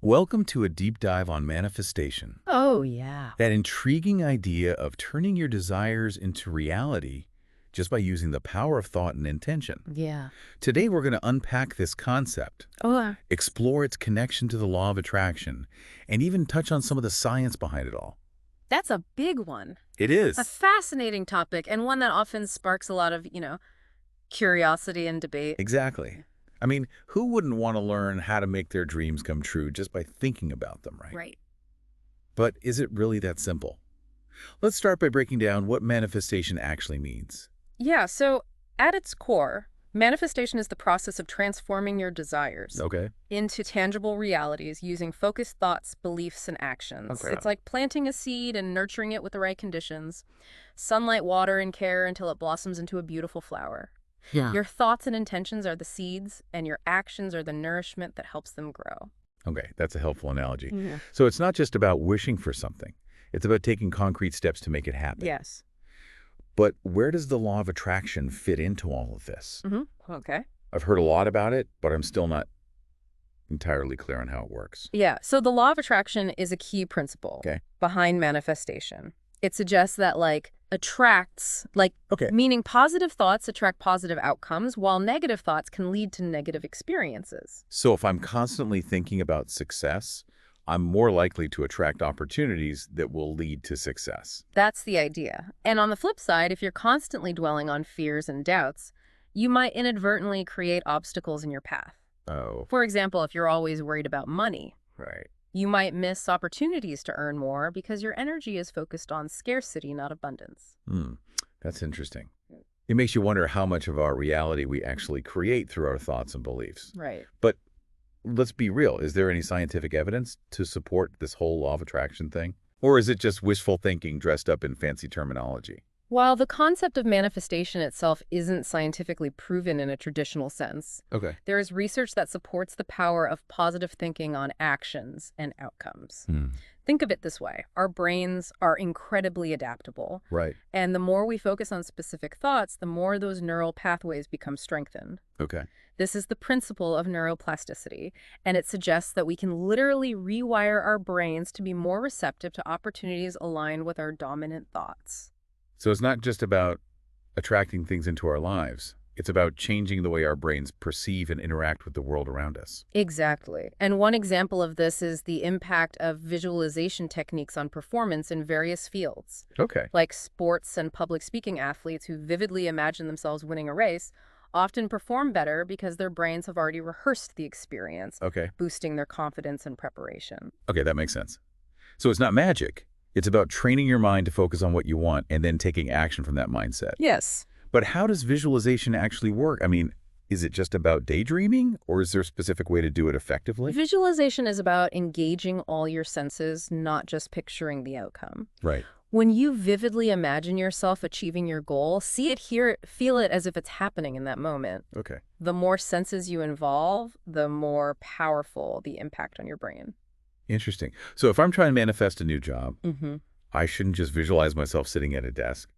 Welcome to a deep dive on manifestation. Oh, yeah. That intriguing idea of turning your desires into reality just by using the power of thought and intention. Yeah. Today we're going to unpack this concept, Oh, explore its connection to the law of attraction, and even touch on some of the science behind it all. that's a big one. It A is. fascinating topic, and one that often sparks a lot of, curiosity and debate. Exactly. I mean, who wouldn't want to learn how to make their dreams come true just by thinking about them, right? Right. But is it really that simple? Let's start by breaking down what manifestation actually means. Yeah, so at its core, manifestation is the process of transforming your desires Okay. into tangible realities using focused thoughts, beliefs, and actions. Okay. It's like planting a seed and nurturing it with the right conditions. Sunlight, water, and care until it blossoms into a beautiful flower. Yeah. Your thoughts and intentions are the seeds, and your actions are the nourishment that helps them grow. Okay, that's a helpful analogy. Yeah. So it's not just about wishing for something. It's about taking concrete steps to make it happen. Yes. But where does the law of attraction fit into all of this? Okay. I've heard a lot about it, but I'm still not entirely clear on how it works. Yeah, so the law of attraction is a key principle Okay. behind manifestation. It suggests that, attracts, Okay. meaning positive thoughts attract positive outcomes, while negative thoughts can lead to negative experiences. So if I'm constantly thinking about success, I'm more likely to attract opportunities that will lead to success. That's the idea. And on the flip side, if you're constantly dwelling on fears and doubts, you might inadvertently create obstacles in your path. Oh, For example, if you're always worried about money, right. you might miss opportunities to earn more because your energy is focused on scarcity, not abundance. That's interesting. It makes you wonder how much of our reality we actually create through our thoughts and beliefs. Right. But let's be real. Is there any scientific evidence to support this whole law of attraction thing? Or is it just wishful thinking dressed up in fancy terminology? While the concept of manifestation itself isn't scientifically proven in a traditional sense, Okay. there is research that supports the power of positive thinking on actions and outcomes. Think of it this way. Our brains are incredibly adaptable, Right. and the more we focus on specific thoughts, the more those neural pathways become strengthened. Okay. This is the principle of neuroplasticity, and it suggests that we can literally rewire our brains to be more receptive to opportunities aligned with our dominant thoughts. So it's not just about attracting things into our lives. It's about changing the way our brains perceive and interact with the world around us. Exactly. And one example of this is the impact of visualization techniques on performance in various fields. Okay. Like sports and public speaking athletes who vividly imagine themselves winning a race often perform better because their brains have already rehearsed the experience, Okay. boosting their confidence and preparation. Okay, that makes sense. So it's not magic. It's about training your mind to focus on what you want and then taking action from that mindset. Yes. But how does visualization actually work? I mean, is it just about daydreaming, or is there a specific way to do it effectively? Visualization is about engaging all your senses, not just picturing the outcome. Right. When you vividly imagine yourself achieving your goal, see it, hear it, feel it as if it's happening in that moment. Okay. The more senses you involve, the more powerful the impact on your brain. Interesting. So if I'm trying to manifest a new job, Mm-hmm. I shouldn't just visualize myself sitting at a desk.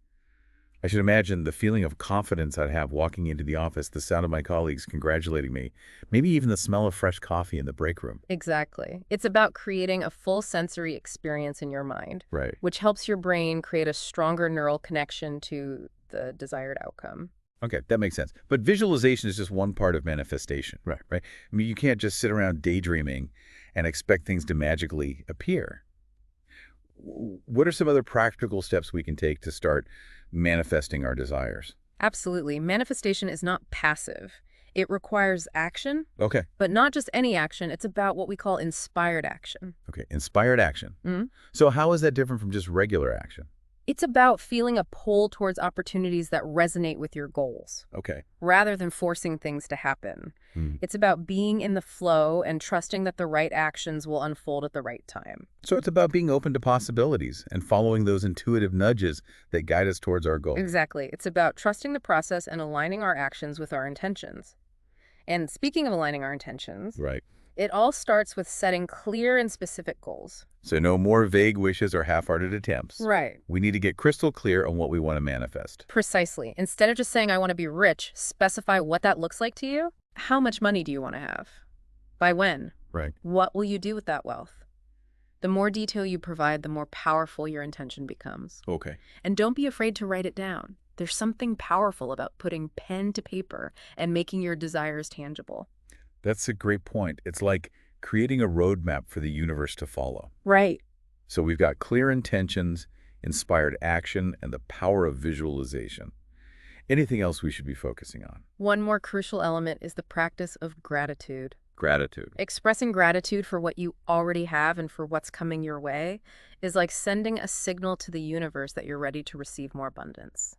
I should imagine the feeling of confidence I'd have walking into the office, the sound of my colleagues congratulating me, maybe even the smell of fresh coffee in the break room. Exactly. It's about creating a full sensory experience in your mind, Right. which helps your brain create a stronger neural connection to the desired outcome. Okay, that makes sense. But visualization is just one part of manifestation. Right. I mean, you can't just sit around daydreaming and expect things to magically appear. What are some other practical steps we can take to start manifesting our desires? Absolutely. Manifestation is not passive. It requires action, Okay. but not just any action. It's about what we call inspired action. Okay. Inspired action. Mhm. So how is that different from just regular action? It's about feeling a pull towards opportunities that resonate with your goals, Okay. rather than forcing things to happen. Hmm. It's about being in the flow and trusting that the right actions will unfold at the right time. So it's about being open to possibilities and following those intuitive nudges that guide us towards our goal. Exactly. It's about trusting the process and aligning our actions with our intentions. And speaking of aligning our intentions, Right. it all starts with setting clear and specific goals. So no more vague wishes or half-hearted attempts. Right. We need to get crystal clear on what we want to manifest. Precisely. Instead of just saying, I want to be rich, specify what that looks like to you. How much money do you want to have? By when? Right. What will you do with that wealth? The more detail you provide, the more powerful your intention becomes. Okay. And don't be afraid to write it down. There's something powerful about putting pen to paper and making your desires tangible. That's a great point. It's like creating a roadmap for the universe to follow. Right. So we've got clear intentions, inspired action, and the power of visualization. Anything else we should be focusing on? One more crucial element is the practice of gratitude. Gratitude. Expressing gratitude for what you already have and for what's coming your way is like sending a signal to the universe that you're ready to receive more abundance.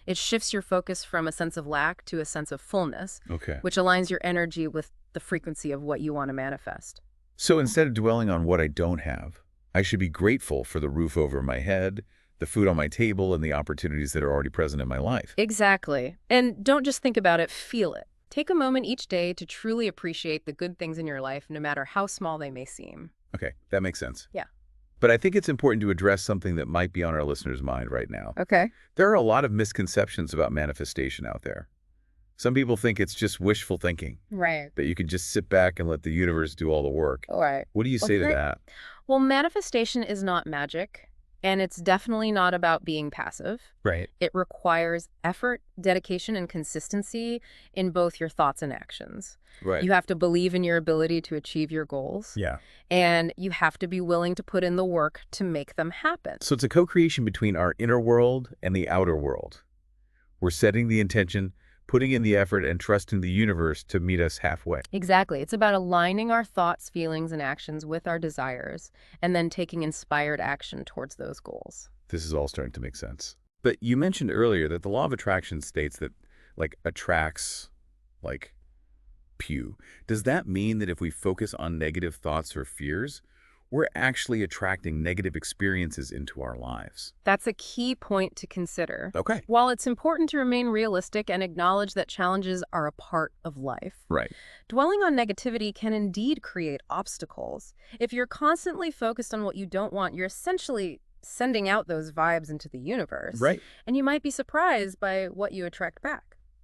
It shifts your focus from a sense of lack to a sense of fullness, Okay. which aligns your energy with the frequency of what you want to manifest. So instead of dwelling on what I don't have, I should be grateful for the roof over my head, the food on my table, and the opportunities that are already present in my life. Exactly. And don't just think about it, feel it. Take a moment each day to truly appreciate the good things in your life, no matter how small they may seem. Okay, that makes sense. Yeah. But I think it's important to address something that might be on our listeners' mind right now. Okay. There are a lot of misconceptions about manifestation out there. Some people think it's just wishful thinking, Right. that you can just sit back and let the universe do all the work. All right. What do you say to Okay. that? Well, manifestation is not magic, and it's definitely not about being passive. Right. It requires effort, dedication, and consistency in both your thoughts and actions. Right. You have to believe in your ability to achieve your goals, Yeah. and you have to be willing to put in the work to make them happen. So it's a co-creation between our inner world and the outer world. We're setting the intention, putting in the effort, and trusting the universe to meet us halfway. Exactly. It's about aligning our thoughts, feelings, and actions with our desires, and then taking inspired action towards those goals. This is all starting to make sense. But you mentioned earlier that the law of attraction states that, attracts, Pew. Does that mean that if we focus on negative thoughts or fears, we're actually attracting negative experiences into our lives? That's a key point to consider. Okay. While it's important to remain realistic and acknowledge that challenges are a part of life, Right. dwelling on negativity can indeed create obstacles. If you're constantly focused on what you don't want, you're essentially sending out those vibes into the universe. Right. And you might be surprised by what you attract back.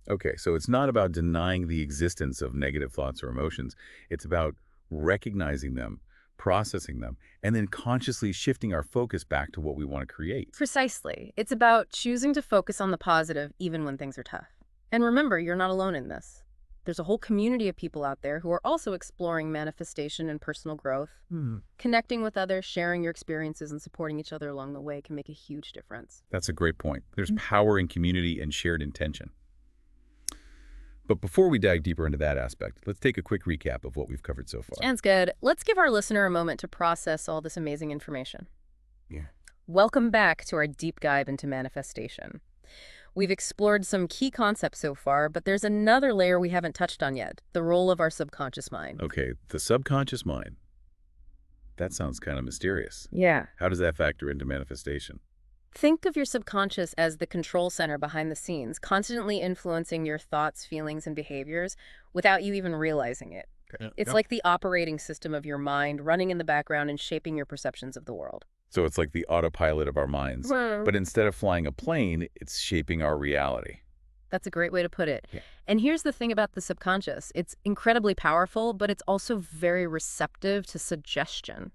Okay, so it's not about denying the existence of negative thoughts or emotions. It's about recognizing them, processing them, and then consciously shifting our focus back to what we want to create. Precisely. It's about choosing to focus on the positive even when things are tough. And remember, you're not alone in this. There's a whole community of people out there who are also exploring manifestation and personal growth. Connecting with others, sharing your experiences, and supporting each other along the way can make a huge difference. That's a great point. There's power in community and shared intention. But before we dive deeper into that aspect, let's take a quick recap of what we've covered so far. Sounds good. Let's give our listener a moment to process all this amazing information. Yeah. Welcome back to our deep dive into manifestation. We've explored some key concepts so far, but there's another layer we haven't touched on yet, the role of our subconscious mind. Okay, the subconscious mind. That sounds kind of mysterious. Yeah. How does that factor into manifestation? Think of your subconscious as the control center behind the scenes, constantly influencing your thoughts, feelings, and behaviors without you even realizing it. Okay. It's like the operating system of your mind running in the background and shaping your perceptions of the world. So it's like the autopilot of our minds. But instead of flying a plane, it's shaping our reality. That's a great way to put it. Yeah. And here's the thing about the subconscious. It's incredibly powerful, but it's also very receptive to suggestion.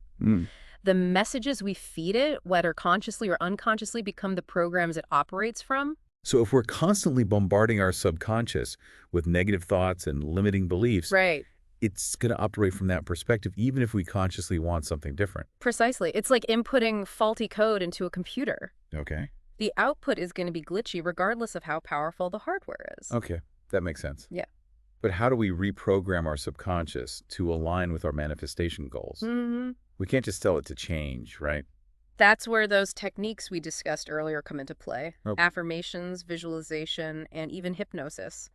The messages we feed it, whether consciously or unconsciously, become the programs it operates from. So if we're constantly bombarding our subconscious with negative thoughts and limiting beliefs, Right. it's going to operate from that perspective, even if we consciously want something different. Precisely. It's like inputting faulty code into a computer. Okay. The output is going to be glitchy regardless of how powerful the hardware is. Okay, that makes sense. Yeah. But how do we reprogram our subconscious to align with our manifestation goals? We can't just tell it to change, right? That's where those techniques we discussed earlier come into play. Oh. Affirmations, visualization, and even hypnosis.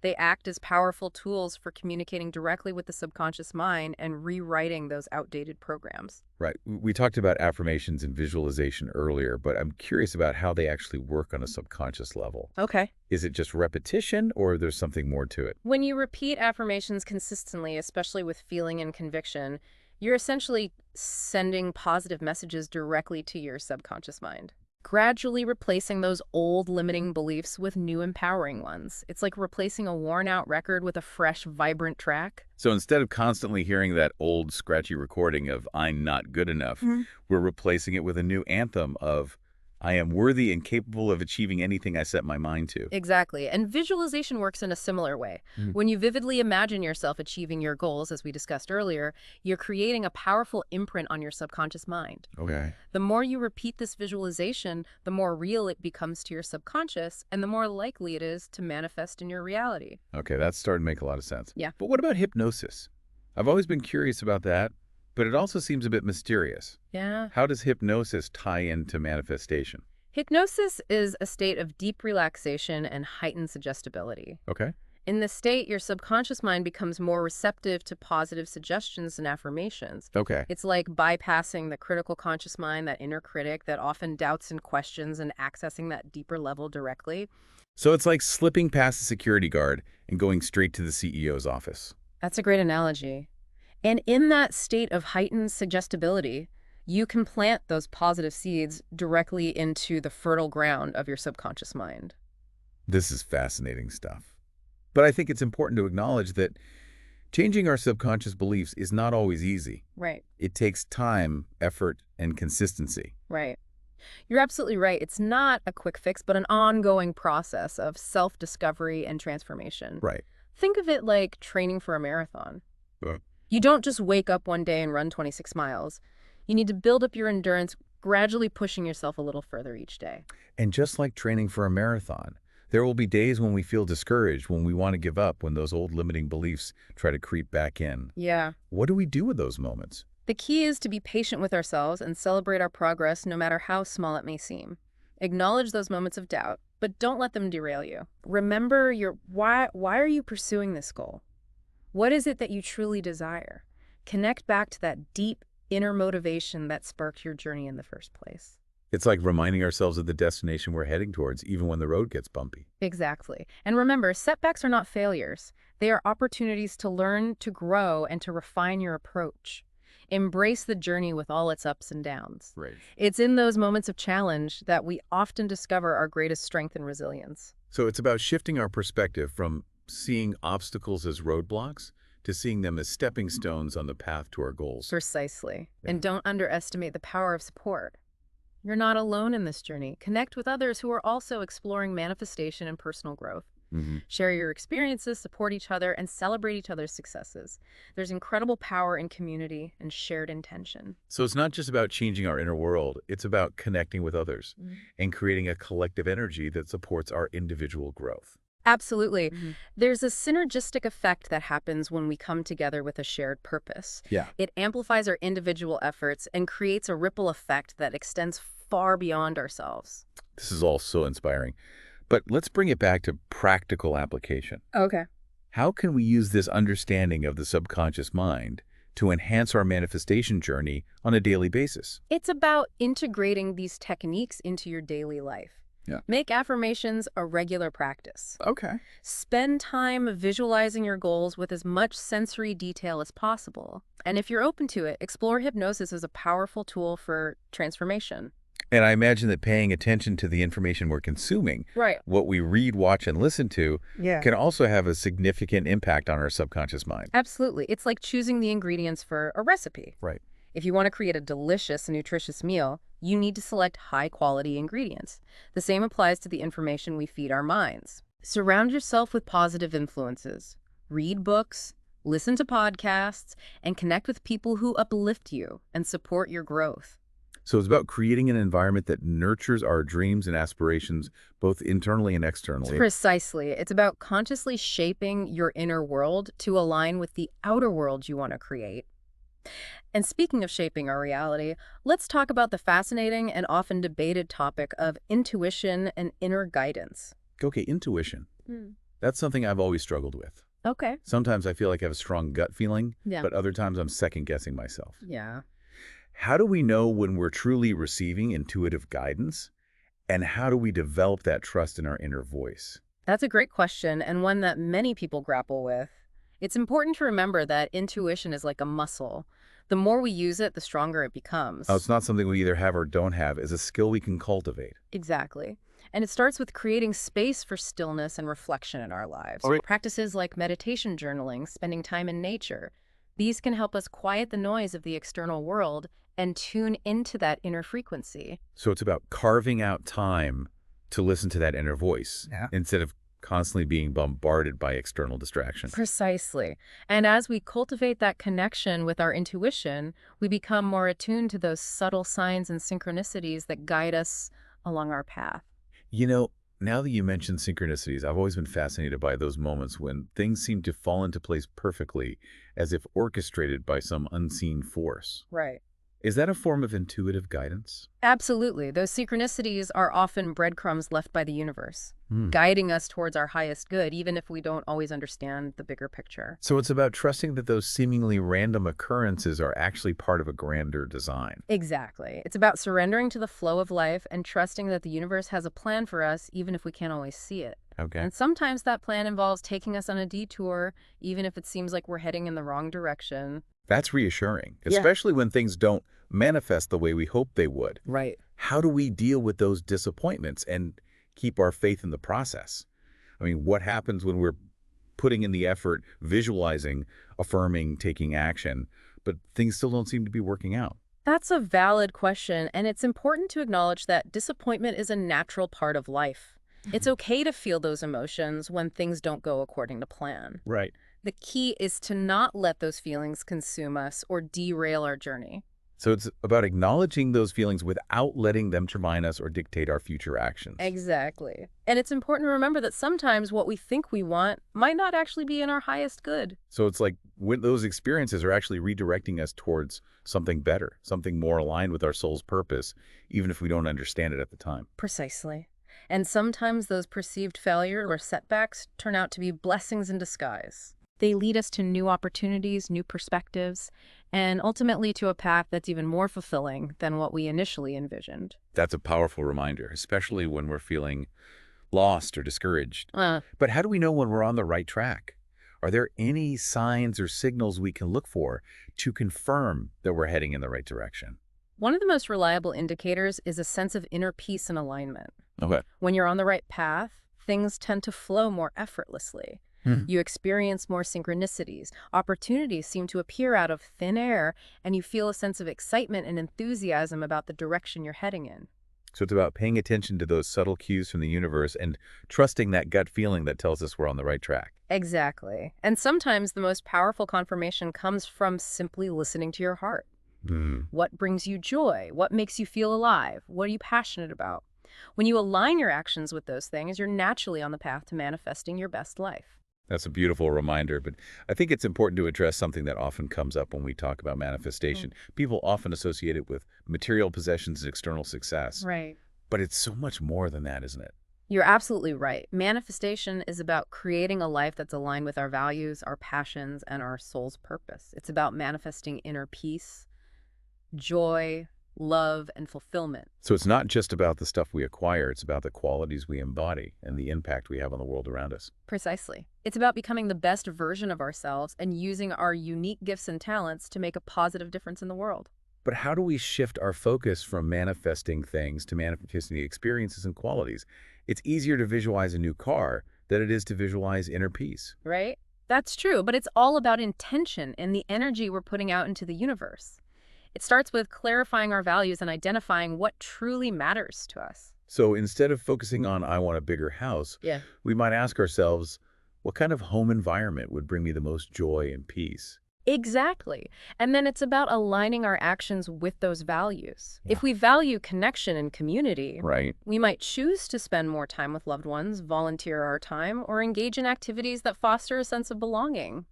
They act as powerful tools for communicating directly with the subconscious mind and rewriting those outdated programs. Right. We talked about affirmations and visualization earlier, but I'm curious about how they actually work on a subconscious level. Okay. Is it just repetition, or there's something more to it? When you repeat affirmations consistently, especially with feeling and conviction, you're essentially sending positive messages directly to your subconscious mind. gradually replacing those old limiting beliefs with new empowering ones. It's like replacing a worn-out record with a fresh, vibrant track. So instead of constantly hearing that old scratchy recording of "I'm not good enough," we're replacing it with a new anthem of "I am worthy and capable of achieving anything I set my mind to." Exactly. And visualization works in a similar way. When you vividly imagine yourself achieving your goals, as we discussed earlier, you're creating a powerful imprint on your subconscious mind. Okay. The more you repeat this visualization, the more real it becomes to your subconscious, and the more likely it is to manifest in your reality. Okay, that's starting to make a lot of sense. Yeah. But what about hypnosis? I've always been curious about that, but it also seems a bit mysterious. Yeah. How does hypnosis tie into manifestation? Hypnosis is a state of deep relaxation and heightened suggestibility. Okay. In this state, your subconscious mind becomes more receptive to positive suggestions and affirmations. Okay. It's like bypassing the critical conscious mind, that inner critic that often doubts and questions, and accessing that deeper level directly. So it's like slipping past the security guard and going straight to the CEO's office. That's a great analogy. And in that state of heightened suggestibility, you can plant those positive seeds directly into the fertile ground of your subconscious mind. This is fascinating stuff. But I think it's important to acknowledge that changing our subconscious beliefs is not always easy. Right. It takes time, effort, and consistency. Right. You're absolutely right. It's not a quick fix, but an ongoing process of self-discovery and transformation. Right. Think of it like training for a marathon. Uh. You don't just wake up one day and run 26 miles. You need to build up your endurance, gradually pushing yourself a little further each day. And just like training for a marathon, there will be days when we feel discouraged, when we want to give up, when those old limiting beliefs try to creep back in. Yeah. What do we do with those moments? The key is to be patient with ourselves and celebrate our progress no matter how small it may seem. Acknowledge those moments of doubt, but don't let them derail you. Remember why are you pursuing this goal? What is it that you truly desire? Connect back to that deep inner motivation that sparked your journey in the first place. It's like reminding ourselves of the destination we're heading towards, even when the road gets bumpy. Exactly. And remember, setbacks are not failures. They are opportunities to learn, to grow, and to refine your approach. Embrace the journey with all its ups and downs. Right. It's in those moments of challenge that we often discover our greatest strength and resilience. So it's about shifting our perspective from seeing obstacles as roadblocks to seeing them as stepping stones on the path to our goals. Precisely. Yeah. And don't underestimate the power of support. You're not alone in this journey. Connect with others who are also exploring manifestation and personal growth. Share your experiences, support each other, and celebrate each other's successes. There's incredible power in community and shared intention. So it's not just about changing our inner world, it's about connecting with others and creating a collective energy that supports our individual growth. Absolutely. There's a synergistic effect that happens when we come together with a shared purpose. Yeah. It amplifies our individual efforts and creates a ripple effect that extends far beyond ourselves. This is all so inspiring. But let's bring it back to practical application. Okay. How can we use this understanding of the subconscious mind to enhance our manifestation journey on a daily basis? It's about integrating these techniques into your daily life. Yeah. Make affirmations a regular practice. Okay. Spend time visualizing your goals with as much sensory detail as possible. And if you're open to it, explore hypnosis as a powerful tool for transformation. And I imagine that paying attention to the information we're consuming, Right. what we read, watch, and listen to, can also have a significant impact on our subconscious mind. Absolutely. It's like choosing the ingredients for a recipe. Right. If you want to create a delicious and nutritious meal, you need to select high-quality ingredients. The same applies to the information we feed our minds. Surround yourself with positive influences. Read books, listen to podcasts, and connect with people who uplift you and support your growth. So it's about creating an environment that nurtures our dreams and aspirations, both internally and externally. Precisely. It's about consciously shaping your inner world to align with the outer world you want to create. And speaking of shaping our reality, let's talk about the fascinating and often debated topic of intuition and inner guidance. Okay, intuition. That's something I've always struggled with. Okay. Sometimes I feel like I have a strong gut feeling, Yeah. but other times I'm second-guessing myself. Yeah. How do we know when we're truly receiving intuitive guidance? And how do we develop that trust in our inner voice? That's a great question, and one that many people grapple with. It's important to remember that intuition is like a muscle. The more we use it, the stronger it Oh, becomes. it's not something we either have or don't have. It's a skill we can cultivate. Exactly. And it starts with creating space for stillness and reflection in our lives. All right. Practices like meditation journaling, spending time in nature, these can help us quiet the noise of the external world and tune into that inner frequency. So it's about carving out time to listen to that inner voice instead of constantly being bombarded by external distractions. Precisely. And as we cultivate that connection with our intuition, we become more attuned to those subtle signs and synchronicities that guide us along our path. You know, now that you mention synchronicities, I've always been fascinated by those moments when things seem to fall into place perfectly, as if orchestrated by some unseen force. Right. Is that a form of intuitive guidance? Absolutely. Those synchronicities are often breadcrumbs left by the universe, guiding us towards our highest good, even if we don't always understand the bigger picture. So it's about trusting that those seemingly random occurrences are actually part of a grander design. Exactly. It's about surrendering to the flow of life and trusting that the universe has a plan for us, even if we can't always see it. Okay. And sometimes that plan involves taking us on a detour, even if it seems like we're heading in the wrong direction. That's reassuring, Yeah. especially when things don't manifest the way we hope they would. Right. How do we deal with those disappointments and keep our faith in the process? I mean, what happens when we're putting in the effort, visualizing, affirming, taking action, but things still don't seem to be working out? That's a valid question, and it's important to acknowledge that disappointment is a natural part of life. It's okay to feel those emotions when things don't go according to plan. Right. The key is to not let those feelings consume us or derail our journey. So it's about acknowledging those feelings without letting them define us or dictate our future actions. Exactly. And it's important to remember that sometimes what we think we want might not actually be in our highest good. So it's like when those experiences are actually redirecting us towards something better, something more aligned with our soul's purpose, even if we don't understand it at the time. Precisely. And sometimes those perceived failures or setbacks turn out to be blessings in disguise. They lead us to new opportunities, new perspectives, and ultimately to a path that's even more fulfilling than what we initially envisioned. That's a powerful reminder, especially when we're feeling lost or discouraged. But how do we know when we're on the right track? Are there any signs or signals we can look for to confirm that we're heading in the right direction? One of the most reliable indicators is a sense of inner peace and alignment. Okay. When you're on the right path, things tend to flow more effortlessly. You experience more synchronicities. Opportunities seem to appear out of thin air, and you feel a sense of excitement and enthusiasm about the direction you're heading in. So it's about paying attention to those subtle cues from the universe and trusting that gut feeling that tells us we're on the right track. Exactly. And sometimes the most powerful confirmation comes from simply listening to your heart. What brings you joy? What makes you feel alive? What are you passionate about? When you align your actions with those things, you're naturally on the path to manifesting your best life. That's a beautiful reminder, but I think it's important to address something that often comes up when we talk about manifestation. People often associate it with material possessions and external success. Right. But it's so much more than that, isn't it? You're absolutely right. Manifestation is about creating a life that's aligned with our values, our passions, and our soul's purpose. It's about manifesting inner peace, joy, love, and fulfillment. So it's not just about the stuff we acquire, it's about the qualities we embody and the impact we have on the world around us. Precisely. It's about becoming the best version of ourselves and using our unique gifts and talents to make a positive difference in the world. But how do we shift our focus from manifesting things to manifesting experiences and qualities? It's easier to visualize a new car than it is to visualize inner peace. Right? That's true, but it's all about intention and the energy we're putting out into the universe. It starts with clarifying our values and identifying what truly matters to us. So instead of focusing on, I want a bigger house, we might ask ourselves, what kind of home environment would bring me the most joy and peace? Exactly. And then it's about aligning our actions with those values. If we value connection and community, we might choose to spend more time with loved ones, volunteer our time, or engage in activities that foster a sense of belonging.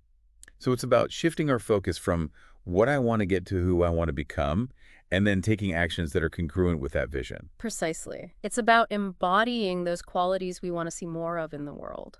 So it's about shifting our focus from what I want to get to who I want to become, and then taking actions that are congruent with that vision. Precisely. It's about embodying those qualities we want to see more of in the world.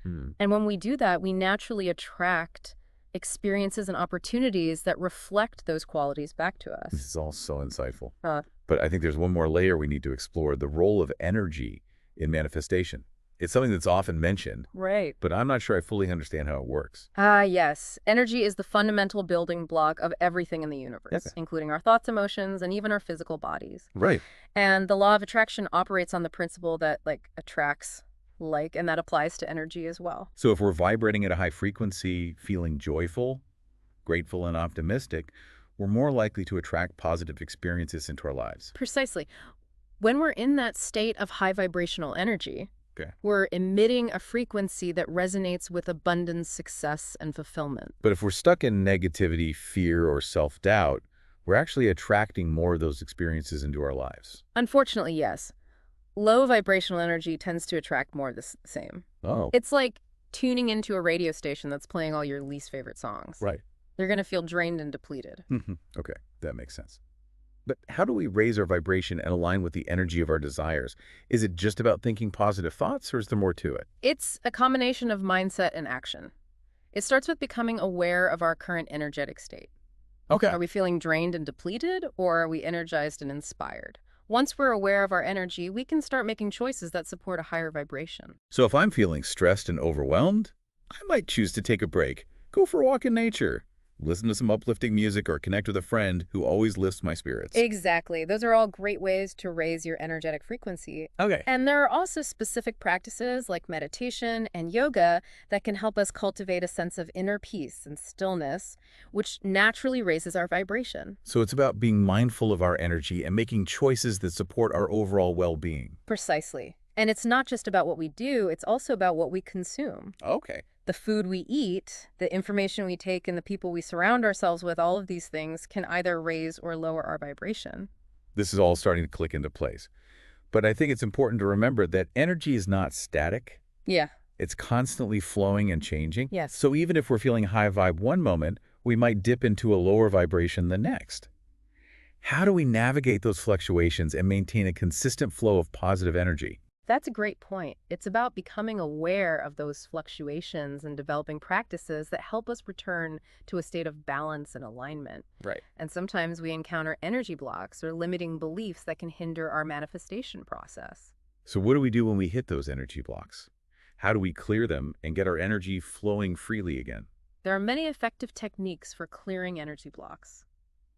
And when we do that, we naturally attract experiences and opportunities that reflect those qualities back to us. This is all so insightful. But I think there's one more layer we need to explore, the role of energy in manifestation. It's something that's often mentioned, Right. but I'm not sure I fully understand how it works. Yes. Energy is the fundamental building block of everything in the universe, Okay. including our thoughts, emotions, and even our physical bodies. Right. And the law of attraction operates on the principle that, attracts like, and that applies to energy as well. So if we're vibrating at a high frequency, feeling joyful, grateful, and optimistic, we're more likely to attract positive experiences into our lives. Precisely. When we're in that state of high vibrational energy, Okay. we're emitting a frequency that resonates with abundance, success, and fulfillment. But if we're stuck in negativity, fear, or self-doubt, we're actually attracting more of those experiences into our lives. Unfortunately, yes. Low vibrational energy tends to attract more of the same. Oh. It's like tuning into a radio station that's playing all your least favorite songs. Right. You're going to feel drained and depleted. Okay, that makes sense. But how do we raise our vibration and align with the energy of our desires? Is it just about thinking positive thoughts, or is there more to it? It's a combination of mindset and action. It starts with becoming aware of our current energetic state. Okay. Are we feeling drained and depleted, or are we energized and inspired? Once we're aware of our energy, we can start making choices that support a higher vibration. So if I'm feeling stressed and overwhelmed, I might choose to take a break, go for a walk in nature, listen to some uplifting music, or connect with a friend who always lifts my spirits. Exactly. Those are all great ways to raise your energetic frequency. Okay. And there are also specific practices like meditation and yoga that can help us cultivate a sense of inner peace and stillness, which naturally raises our vibration. So it's about being mindful of our energy and making choices that support our overall well-being. Precisely. And it's not just about what we do, it's also about what we consume. Okay. The food we eat, the information we take, and the people we surround ourselves with, all of these things can either raise or lower our vibration. This is all starting to click into place. But I think it's important to remember that energy is not static. Yeah. It's constantly flowing and changing. Yes. So even if we're feeling high vibe one moment, we might dip into a lower vibration the next. How do we navigate those fluctuations and maintain a consistent flow of positive energy? That's a great point. It's about becoming aware of those fluctuations and developing practices that help us return to a state of balance and alignment. Right. And sometimes we encounter energy blocks or limiting beliefs that can hinder our manifestation process. So what do we do when we hit those energy blocks? How do we clear them and get our energy flowing freely again? There are many effective techniques for clearing energy blocks.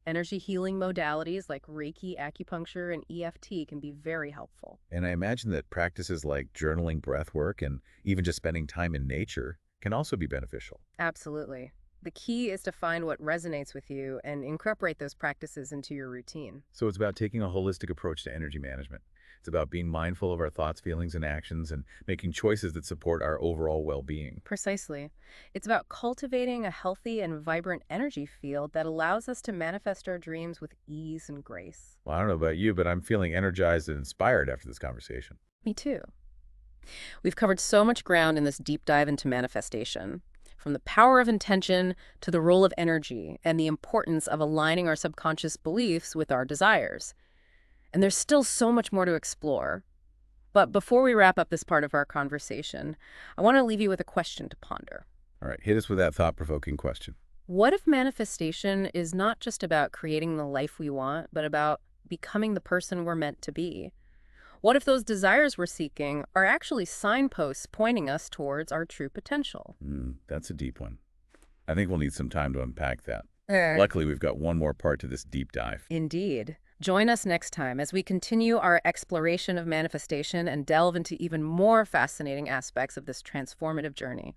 Energy healing modalities like Reiki, acupuncture, and EFT can be very helpful. And I imagine that practices like journaling, breath work, and even just spending time in nature can also be beneficial. Absolutely. The key is to find what resonates with you and incorporate those practices into your routine. So it's about taking a holistic approach to energy management. It's about being mindful of our thoughts, feelings, and actions and making choices that support our overall well-being. Precisely. It's about cultivating a healthy and vibrant energy field that allows us to manifest our dreams with ease and grace. Well, I don't know about you, but I'm feeling energized and inspired after this conversation. Me too. We've covered so much ground in this deep dive into manifestation, from the power of intention to the role of energy and the importance of aligning our subconscious beliefs with our desires. And there's still so much more to explore. But before we wrap up this part of our conversation, I want to leave you with a question to ponder. All right, hit us with that thought-provoking question. What if manifestation is not just about creating the life we want, but about becoming the person we're meant to be? What if those desires we're seeking are actually signposts pointing us towards our true potential? That's a deep one. I think we'll need some time to unpack that. Luckily, we've got one more part to this deep dive. Indeed. Join us next time as we continue our exploration of manifestation and delve into even more fascinating aspects of this transformative journey.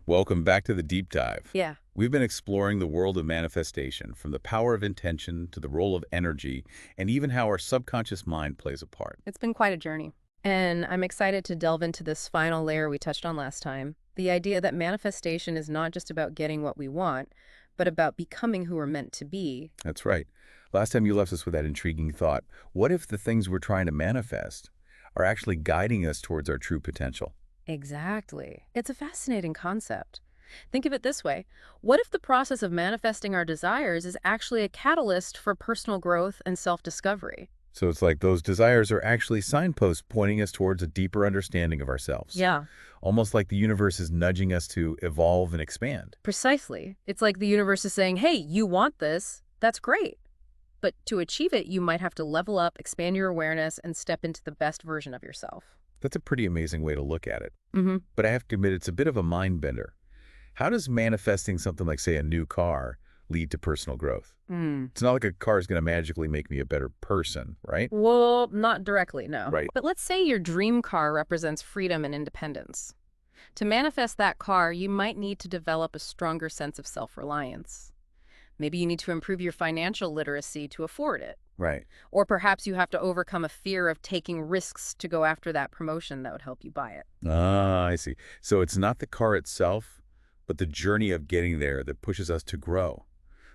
Welcome back to the deep dive. Yeah. We've been exploring the world of manifestation, from the power of intention to the role of energy, and even how our subconscious mind plays a part. It's been quite a journey. And I'm excited to delve into this final layer we touched on last time, the idea that manifestation is not just about getting what we want, but about becoming who we're meant to be. That's right. Last time you left us with that intriguing thought. What if the things we're trying to manifest are actually guiding us towards our true potential? Exactly. It's a fascinating concept. Think of it this way. What if the process of manifesting our desires is actually a catalyst for personal growth and self-discovery? So it's like those desires are actually signposts pointing us towards a deeper understanding of ourselves. Yeah. Almost like the universe is nudging us to evolve and expand. Precisely. It's like the universe is saying, hey, you want this. That's great. But to achieve it, you might have to level up, expand your awareness, and step into the best version of yourself. That's a pretty amazing way to look at it. Mm-hmm. But I have to admit, it's a bit of a mind bender. How does manifesting something like, say, a new car lead to personal growth? It's not like a car is going to magically make me a better person, right? Well, not directly, no. Right. But let's say your dream car represents freedom and independence. To manifest that car, you might need to develop a stronger sense of self-reliance. Maybe you need to improve your financial literacy to afford it. Right. Or perhaps you have to overcome a fear of taking risks to go after that promotion that would help you buy it. Ah, I see. So it's not the car itself, but the journey of getting there that pushes us to grow.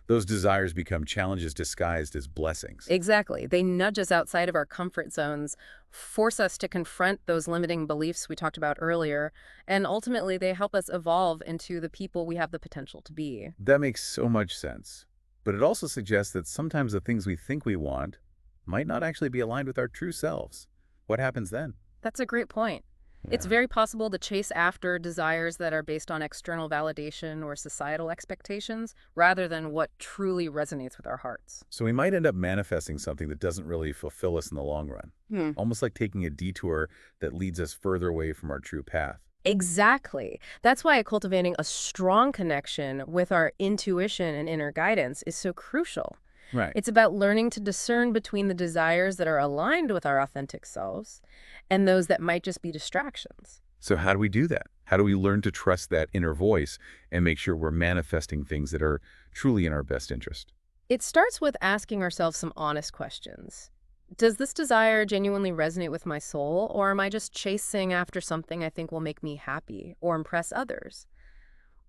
Those desires become challenges disguised as blessings. Exactly. They nudge us outside of our comfort zones, force us to confront those limiting beliefs we talked about earlier, and ultimately they help us evolve into the people we have the potential to be. That makes so much sense. But it also suggests that sometimes the things we think we want might not actually be aligned with our true selves. What happens then? That's a great point. It's very possible to chase after desires that are based on external validation or societal expectations rather than what truly resonates with our hearts. So we might end up manifesting something that doesn't really fulfill us in the long run. Almost like taking a detour that leads us further away from our true path. Exactly. That's why cultivating a strong connection with our intuition and inner guidance is so crucial. Right. It's about learning to discern between the desires that are aligned with our authentic selves and those that might just be distractions. So how do we do that? How do we learn to trust that inner voice and make sure we're manifesting things that are truly in our best interest? It starts with asking ourselves some honest questions. Does this desire genuinely resonate with my soul, or am I just chasing after something I think will make me happy or impress others?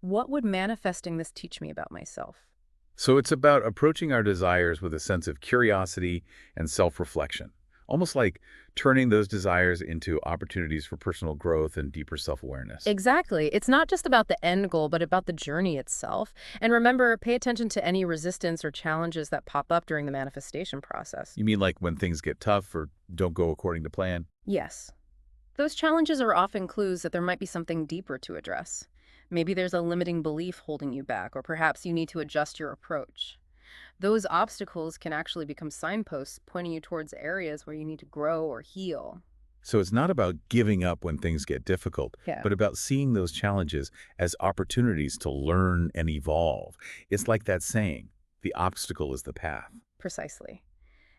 What would manifesting this teach me about myself? So it's about approaching our desires with a sense of curiosity and self-reflection, almost like turning those desires into opportunities for personal growth and deeper self-awareness. Exactly. It's not just about the end goal, but about the journey itself. And remember, pay attention to any resistance or challenges that pop up during the manifestation process. You mean like when things get tough or don't go according to plan? Yes. Those challenges are often clues that there might be something deeper to address. Maybe there's a limiting belief holding you back, or perhaps you need to adjust your approach. Those obstacles can actually become signposts pointing you towards areas where you need to grow or heal. So it's not about giving up when things get difficult, Yeah. but about seeing those challenges as opportunities to learn and evolve. It's like that saying, the obstacle is the path. Precisely.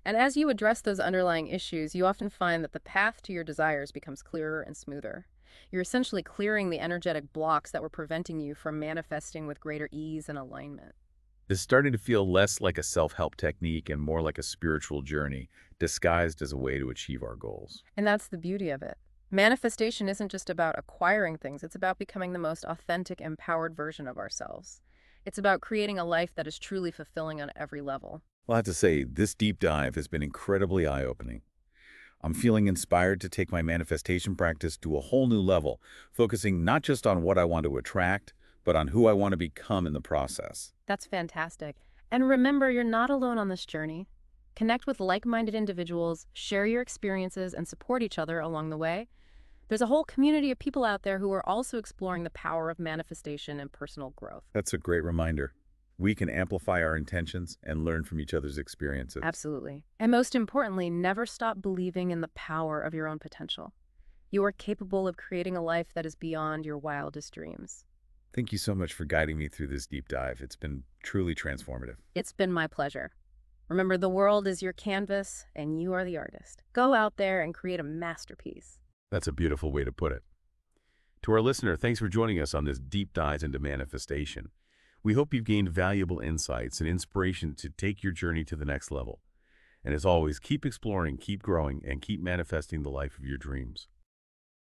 And as you address those underlying issues, you often find that the path to your desires becomes clearer and smoother. You're essentially clearing the energetic blocks that were preventing you from manifesting with greater ease and alignment. It's starting to feel less like a self-help technique and more like a spiritual journey, disguised as a way to achieve our goals. And that's the beauty of it. Manifestation isn't just about acquiring things, it's about becoming the most authentic, empowered version of ourselves. It's about creating a life that is truly fulfilling on every level. Well, I have to say, this deep dive has been incredibly eye-opening. I'm feeling inspired to take my manifestation practice to a whole new level, focusing not just on what I want to attract, but on who I want to become in the process. That's fantastic. And remember, you're not alone on this journey. Connect with like-minded individuals, share your experiences, and support each other along the way. There's a whole community of people out there who are also exploring the power of manifestation and personal growth. That's a great reminder. We can amplify our intentions and learn from each other's experiences. Absolutely. And most importantly, never stop believing in the power of your own potential. You are capable of creating a life that is beyond your wildest dreams. Thank you so much for guiding me through this deep dive. It's been truly transformative. It's been my pleasure. Remember, the world is your canvas, and you are the artist. Go out there and create a masterpiece. That's a beautiful way to put it. To our listener, thanks for joining us on this deep dive into manifestation. We hope you've gained valuable insights and inspiration to take your journey to the next level. And as always, keep exploring, keep growing, and keep manifesting the life of your dreams.